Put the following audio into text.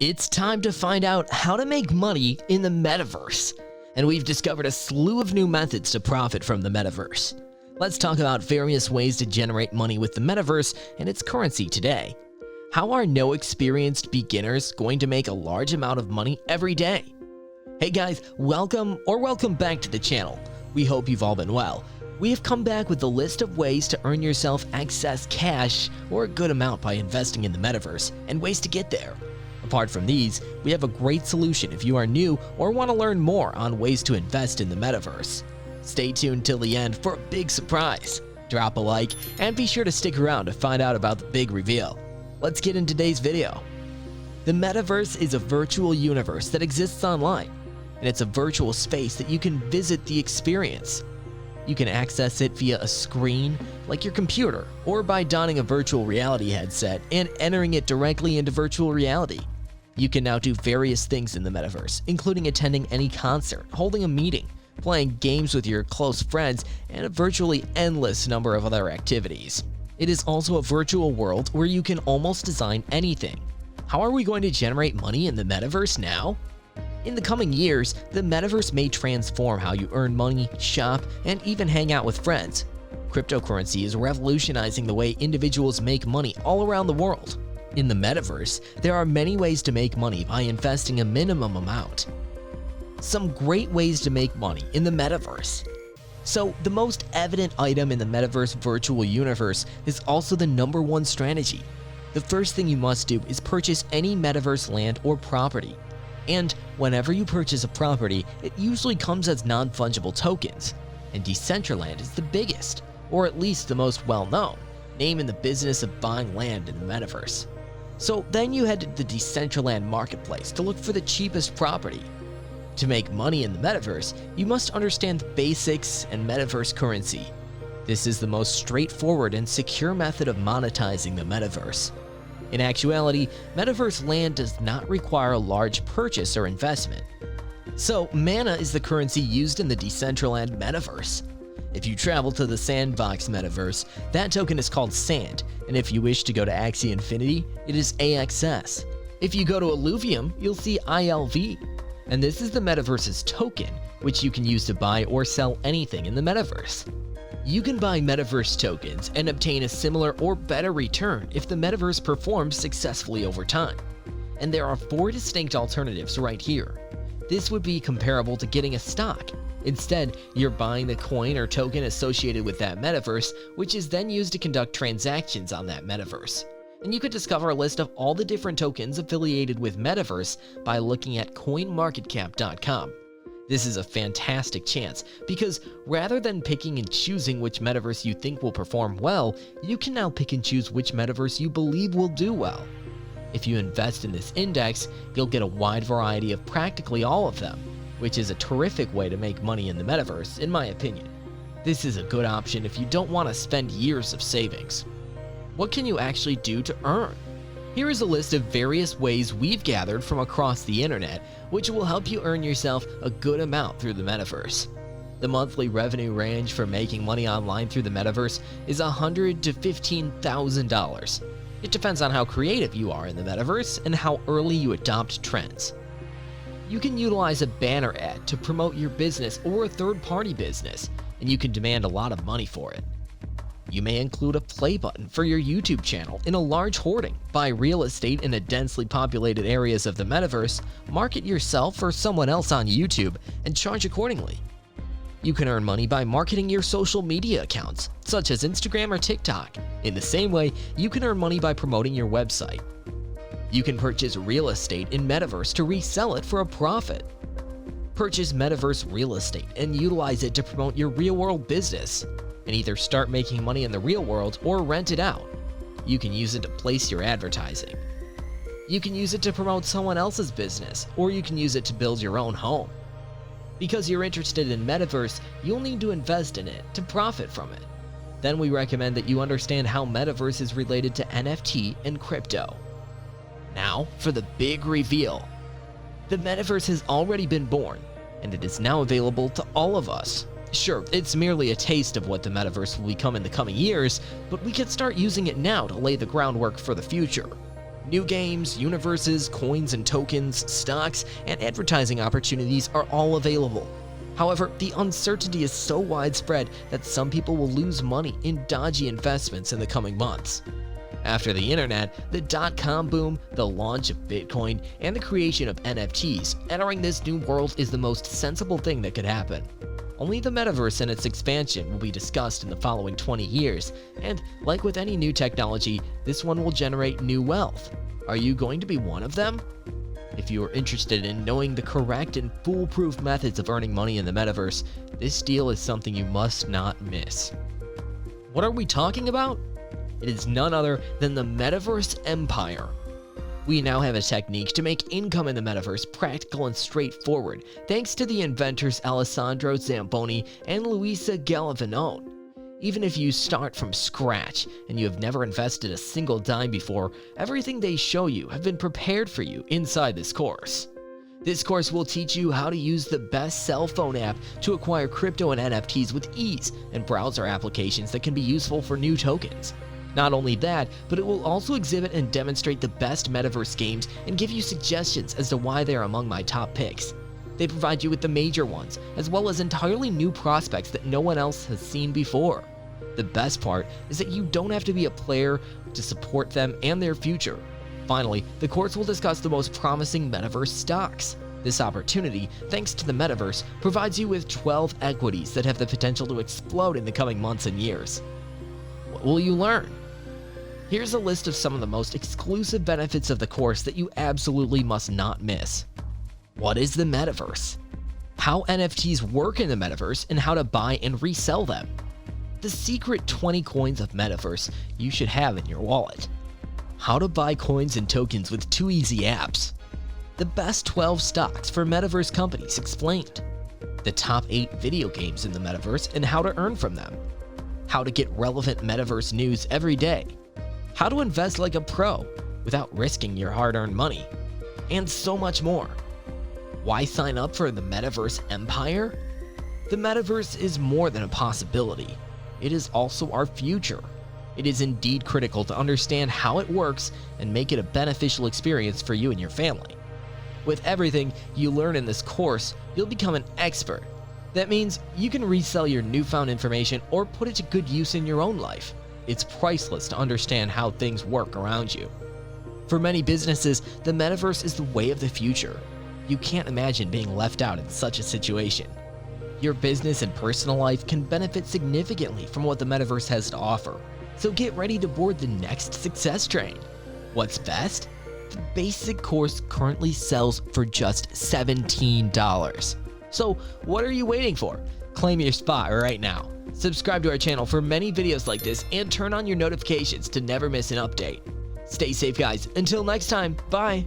It's time to find out how to make money in the metaverse. And we've discovered a slew of new methods to profit from the metaverse. Let's talk about various ways to generate money with the metaverse and its currency today. How are no experienced beginners going to make a large amount of money every day? Hey guys, welcome back to the channel. We hope you've all been well. We have come back with a list of ways to earn yourself excess cash or a good amount by investing in the metaverse and ways to get there. Apart from these, we have a great solution if you are new or want to learn more on ways to invest in the metaverse. Stay tuned till the end for a big surprise. Drop a like and be sure to stick around to find out about the big reveal. Let's get into today's video. The metaverse is a virtual universe that exists online, and it's a virtual space that you can visit the experience. You can access it via a screen, like your computer, or by donning a virtual reality headset and entering it directly into virtual reality. You can now do various things in the metaverse, including attending any concert, holding a meeting, playing games with your close friends, and a virtually endless number of other activities. It is also a virtual world where you can almost design anything. How are we going to generate money in the metaverse now? In the coming years, the metaverse may transform how you earn money, shop, and even hang out with friends. Cryptocurrency is revolutionizing the way individuals make money all around the world. In the metaverse, there are many ways to make money by investing a minimum amount. Some great ways to make money in the metaverse. So, the most evident item in the metaverse virtual universe is also the #1 strategy. The first thing you must do is purchase any metaverse land or property. And whenever you purchase a property, it usually comes as non-fungible tokens. And Decentraland is the biggest, or at least the most well-known, name in the business of buying land in the metaverse. So then you head to the Decentraland marketplace to look for the cheapest property. To make money in the metaverse, you must understand the basics and metaverse currency. This is the most straightforward and secure method of monetizing the metaverse. In actuality, metaverse land does not require a large purchase or investment. So, mana is the currency used in the Decentraland metaverse. If you travel to the Sandbox metaverse, that token is called Sand, and if you wish to go to Axie Infinity, it is AXS. If you go to Illuvium, you'll see ILV, and this is the metaverse's token, which you can use to buy or sell anything in the metaverse. You can buy metaverse tokens and obtain a similar or better return if the metaverse performs successfully over time. And there are 4 distinct alternatives right here. This would be comparable to getting a stock. Instead, you're buying the coin or token associated with that metaverse, which is then used to conduct transactions on that metaverse. And you could discover a list of all the different tokens affiliated with metaverse by looking at coinmarketcap.com. This is a fantastic chance because rather than picking and choosing which metaverse you think will perform well, you can now pick and choose which metaverse you believe will do well. If you invest in this index, you'll get a wide variety of practically all of them, which is a terrific way to make money in the metaverse, in my opinion. This is a good option if you don't want to spend years of savings. What can you actually do to earn? Here is a list of various ways we've gathered from across the internet, which will help you earn yourself a good amount through the metaverse. The monthly revenue range for making money online through the metaverse is $100,000 to $15,000. It depends on how creative you are in the metaverse and how early you adopt trends. You can utilize a banner ad to promote your business or a third-party business, and you can demand a lot of money for it. You may include a play button for your YouTube channel in a large hoarding, buy real estate in the densely populated areas of the metaverse, market yourself or someone else on YouTube, and charge accordingly. You can earn money by marketing your social media accounts, such as Instagram or TikTok. In the same way, you can earn money by promoting your website. You can purchase real estate in metaverse to resell it for a profit. Purchase metaverse real estate and utilize it to promote your real-world business, and either start making money in the real world or rent it out. You can use it to place your advertising. You can use it to promote someone else's business, or you can use it to build your own home. Because you're interested in metaverse, you'll need to invest in it to profit from it. Then we recommend that you understand how metaverse is related to NFT and crypto. Now for the big reveal. The metaverse has already been born, and it is now available to all of us. Sure, it's merely a taste of what the metaverse will become in the coming years, but we can start using it now to lay the groundwork for the future. New games, universes, coins and tokens, stocks, and advertising opportunities are all available. However, the uncertainty is so widespread that some people will lose money in dodgy investments in the coming months. After the internet, the dot-com boom, the launch of Bitcoin, and the creation of NFTs, entering this new world is the most sensible thing that could happen. Only the metaverse and its expansion will be discussed in the following 20 years, and like with any new technology, this one will generate new wealth. Are you going to be one of them? If you are interested in knowing the correct and foolproof methods of earning money in the metaverse, this deal is something you must not miss. What are we talking about? It is none other than the Metaverse Empire. We now have a technique to make income in the metaverse practical and straightforward, thanks to the inventors Alessandro Zamboni and Luisa Galvanone. Even if you start from scratch and you have never invested a single dime before, everything they show you have been prepared for you inside this course. This course will teach you how to use the best cell phone app to acquire crypto and NFTs with ease, and browser applications that can be useful for new tokens. Not only that, but it will also exhibit and demonstrate the best metaverse games and give you suggestions as to why they are among my top picks. They provide you with the major ones, as well as entirely new prospects that no one else has seen before. The best part is that you don't have to be a player to support them and their future. Finally, the course will discuss the most promising metaverse stocks. This opportunity, thanks to the metaverse, provides you with 12 equities that have the potential to explode in the coming months and years. What will you learn? Here's a list of some of the most exclusive benefits of the course that you absolutely must not miss. What is the metaverse? How NFTs work in the metaverse and how to buy and resell them. The secret 20 coins of metaverse you should have in your wallet. How to buy coins and tokens with 2 easy apps. The best 12 stocks for metaverse companies explained. The top 8 video games in the metaverse and how to earn from them. How to get relevant metaverse news every day. How to invest like a pro without risking your hard-earned money. And so much more. Why sign up for the Metaverse Empire? The metaverse is more than a possibility. It is also our future. It is indeed critical to understand how it works and make it a beneficial experience for you and your family. With everything you learn in this course, you'll become an expert. That means you can resell your newfound information or put it to good use in your own life. It's priceless to understand how things work around you. For many businesses, the metaverse is the way of the future. You can't imagine being left out in such a situation. Your business and personal life can benefit significantly from what the metaverse has to offer. So get ready to board the next success train. What's best? The basic course currently sells for just $17. So what are you waiting for? Claim your spot right now. Subscribe to our channel for many videos like this and turn on your notifications to never miss an update. Stay safe, guys. Until next time, bye.